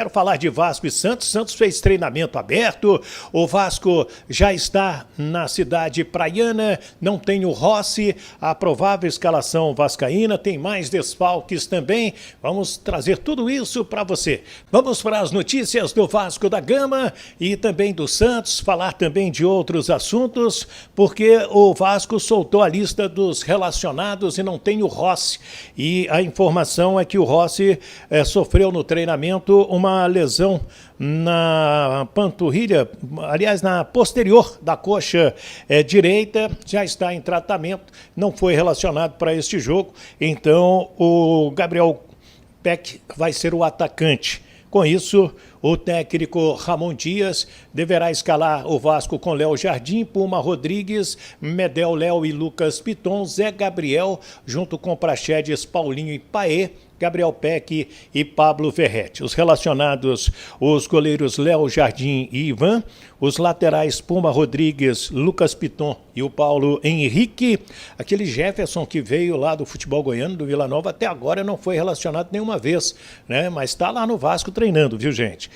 Quero falar de Vasco e Santos. Santos fez treinamento aberto. O Vasco já está na cidade praiana. Não tem o Rossi. A provável escalação vascaína. Tem mais desfalques também. Vamos trazer tudo isso para você. Vamos para as notícias do Vasco da Gama e também do Santos. Falar também de outros assuntos, porque o Vasco soltou a lista dos relacionados e não tem o Rossi. E a informação é que o Rossi sofreu no treinamento uma lesão na panturrilha, aliás, na posterior da coxa direita, já está em tratamento, não foi relacionado para este jogo, então o Gabriel Peck vai ser o atacante. Com isso, o técnico Ramon Dias deverá escalar o Vasco com Léo Jardim, Puma Rodrigues, Medel, Léo e Lucas Piton, Zé Gabriel, junto com Praxedes, Paulinho e Paê, Gabriel Peck e Pablo Verrete. Os relacionados, os goleiros Léo Jardim e Ivan, os laterais Puma Rodrigues, Lucas Piton e o Paulo Henrique. Aquele Jefferson que veio lá do futebol goiano, do Vila Nova, até agora não foi relacionado nenhuma vez, né? Mas está lá no Vasco treinando, viu, gente?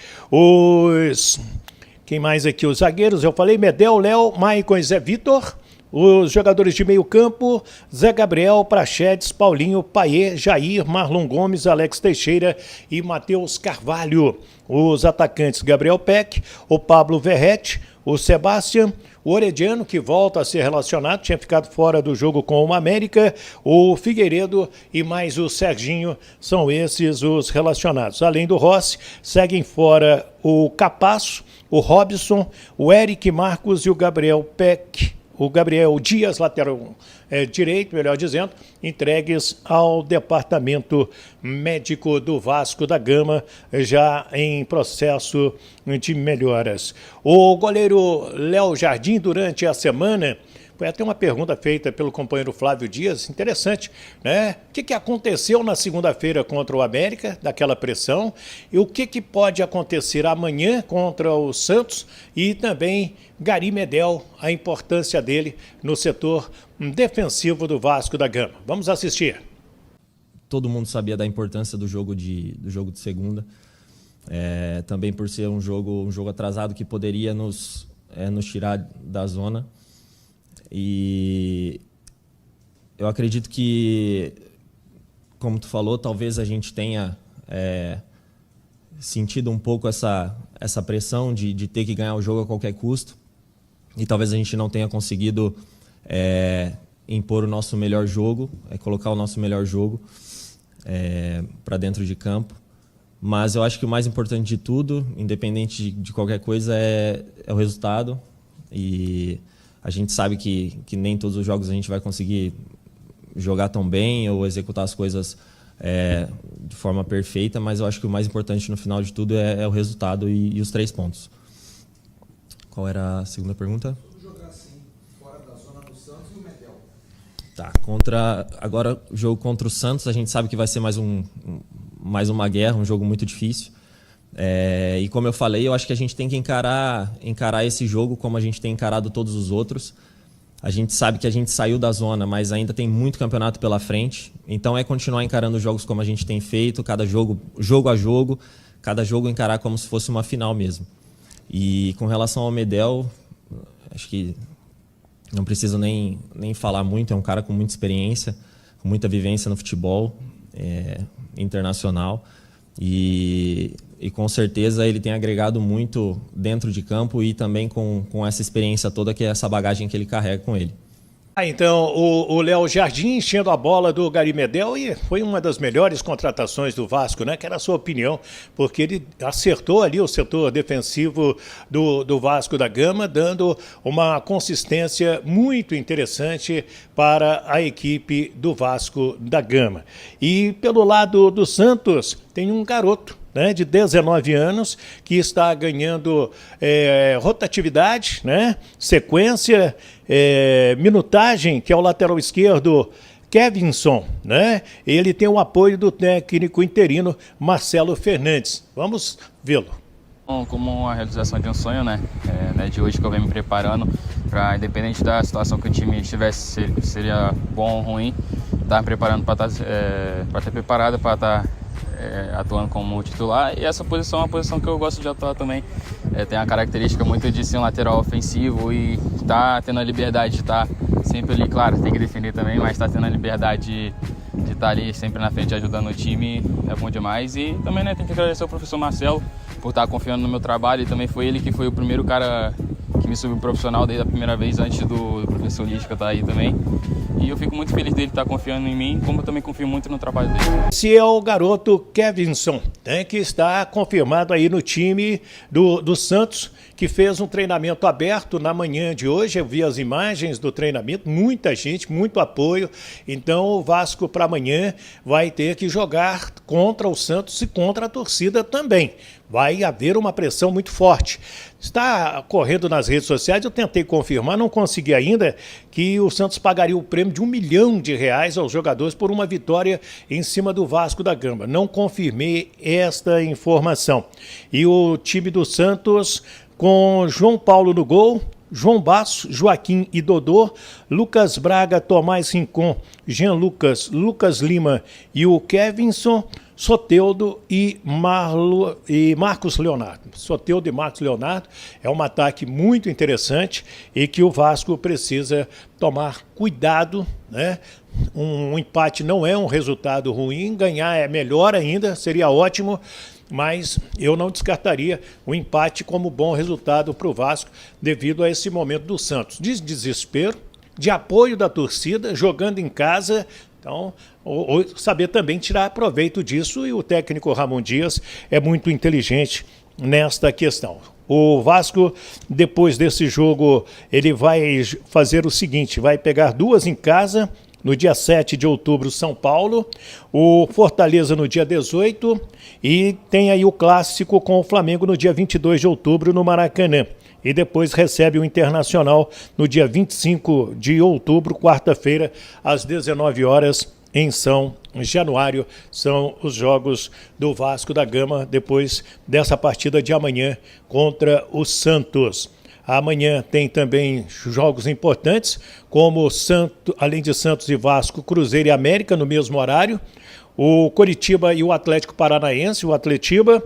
Quem mais aqui? Os zagueiros, eu falei, Medel, Léo, Maicon e Zé Vitor. Os jogadores de meio campo, Zé Gabriel, Praxedes, Paulinho, Paê, Jair, Marlon Gomes, Alex Teixeira e Matheus Carvalho. Os atacantes, Gabriel Peck, o Pablo Verrete, o Sebastião, o Orediano, que volta a ser relacionado, tinha ficado fora do jogo com o América, o Figueiredo e mais o Serginho, são esses os relacionados. Além do Rossi, seguem fora o Capasso, o Robson, o Eric Marcos e o Gabriel Peck. O Gabriel Dias, lateral direito, melhor dizendo, entregues ao departamento médico do Vasco da Gama, já em processo de melhoras. O goleiro Léo Jardim, durante a semana, foi até uma pergunta feita pelo companheiro Flávio Dias, interessante, né? O que aconteceu na segunda-feira contra o América, daquela pressão, e o que pode acontecer amanhã contra o Santos e também Gary Medel, a importância dele no setor defensivo do Vasco da Gama. Vamos assistir. Todo mundo sabia da importância do jogo de segunda, também por ser um jogo atrasado que poderia nos tirar da zona. E eu acredito que, como tu falou, talvez a gente tenha sentido um pouco essa pressão de ter que ganhar o jogo a qualquer custo. E talvez a gente não tenha conseguido impor o nosso melhor jogo, colocar o nosso melhor jogo para dentro de campo. Mas eu acho que o mais importante de tudo, independente de qualquer coisa, é o resultado. E a gente sabe que nem todos os jogos a gente vai conseguir jogar tão bem ou executar as coisas de forma perfeita, mas eu acho que o mais importante no final de tudo é o resultado e os 3 pontos. Qual era a segunda pergunta? Jogar assim, fora da zona do Santos e o Medel. Tá, agora o jogo contra o Santos, a gente sabe que vai ser mais uma guerra, um jogo muito difícil. E como eu falei, eu acho que a gente tem que encarar esse jogo como a gente tem encarado todos os outros. A gente sabe que a gente saiu da zona, mas ainda tem muito campeonato pela frente. Então é continuar encarando os jogos como a gente tem feito, cada jogo a jogo, cada jogo encarar como se fosse uma final mesmo. E com relação ao Medel, acho que não preciso nem falar muito, é um cara com muita experiência, com muita vivência no futebol internacional. E com certeza ele tem agregado muito dentro de campo e também com essa experiência toda, que é essa bagagem que ele carrega com ele. Então, o Léo Jardim enchendo a bola do Gary Medel, e foi uma das melhores contratações do Vasco, né? Que era a sua opinião, porque ele acertou ali o setor defensivo do Vasco da Gama, dando uma consistência muito interessante para a equipe do Vasco da Gama. E pelo lado do Santos, tem um garoto, né, de 19 anos, que está ganhando rotatividade, né, sequência, minutagem, que é o lateral esquerdo Kevinson, né? Ele tem o apoio do técnico interino Marcelo Fernandes. Vamos vê-lo. Como a realização de um sonho, né? De hoje que eu venho me preparando para, independente da situação que o time estivesse, seria bom ou ruim, estar me preparando para estar preparado para estar atuando como titular, e essa posição é uma posição que eu gosto de atuar também. Tem a característica muito de ser um lateral ofensivo e tá tendo a liberdade de estar sempre ali, claro, tem que defender também, mas tá tendo a liberdade de estar ali sempre na frente ajudando o time, é bom demais. E também, né, tem que agradecer ao professor Marcelo por estar confiando no meu trabalho, e também foi ele que foi o primeiro cara que me subiu profissional desde a primeira vez, antes do professor Lisca estar aí também. E eu fico muito feliz dele estar confiando em mim, como eu também confio muito no trabalho dele. Esse é o garoto Kevinson, né, que está confirmado aí no time do Santos, que fez um treinamento aberto na manhã de hoje. Eu vi as imagens do treinamento, muita gente, muito apoio. Então o Vasco para amanhã vai ter que jogar contra o Santos e contra a torcida também. Vai haver uma pressão muito forte. Está correndo nas redes sociais, eu tentei confirmar, não consegui ainda, que o Santos pagaria o prêmio de R$1 milhão aos jogadores por uma vitória em cima do Vasco da Gama. Não confirmei esta informação. E o time do Santos, com João Paulo no gol, João Basso, Joaquim e Dodô, Lucas Braga, Tomás Rincon, Jean Lucas, Lucas Lima e o Kevinson, Soteldo e Marcos Leonardo. Soteldo e Marcos Leonardo é um ataque muito interessante e que o Vasco precisa tomar cuidado, né? Um empate não é um resultado ruim, ganhar é melhor ainda, seria ótimo, mas eu não descartaria o empate como bom resultado para o Vasco devido a esse momento do Santos. De desespero, de apoio da torcida, jogando em casa. Então, saber também tirar proveito disso, e o técnico Ramon Dias é muito inteligente nesta questão. O Vasco, depois desse jogo, ele vai fazer o seguinte, vai pegar 2 em casa, no dia 7 de outubro, São Paulo, o Fortaleza no dia 18 e tem aí o clássico com o Flamengo no dia 22 de outubro no Maracanã. E depois recebe o Internacional no dia 25 de outubro, quarta-feira, às 19 horas, em São Januário. São os jogos do Vasco da Gama depois dessa partida de amanhã contra o Santos. Amanhã tem também jogos importantes, como além de Santos e Vasco, Cruzeiro e América no mesmo horário. O Coritiba e o Atlético Paranaense, o Atletiba.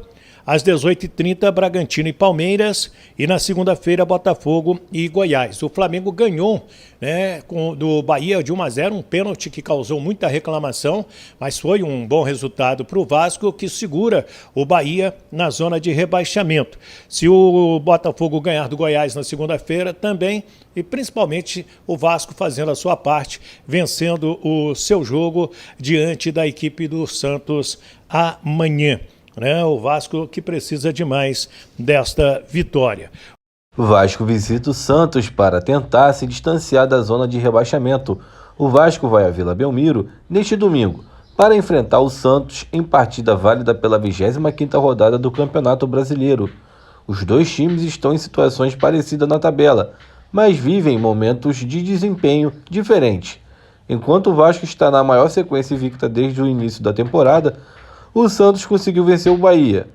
Às 18h30, Bragantino e Palmeiras. E na segunda-feira, Botafogo e Goiás. O Flamengo ganhou, né, do Bahia de 1-0, um pênalti que causou muita reclamação, mas foi um bom resultado para o Vasco, que segura o Bahia na zona de rebaixamento. Se o Botafogo ganhar do Goiás na segunda-feira, também, e principalmente o Vasco fazendo a sua parte, vencendo o seu jogo diante da equipe do Santos amanhã. O Vasco que precisa demais desta vitória. O Vasco visita o Santos para tentar se distanciar da zona de rebaixamento. O Vasco vai à Vila Belmiro neste domingo para enfrentar o Santos em partida válida pela 25ª rodada do Campeonato Brasileiro. Os dois times estão em situações parecidas na tabela, mas vivem momentos de desempenho diferentes. Enquanto o Vasco está na maior sequência invicta desde o início da temporada, o Santos conseguiu vencer o Bahia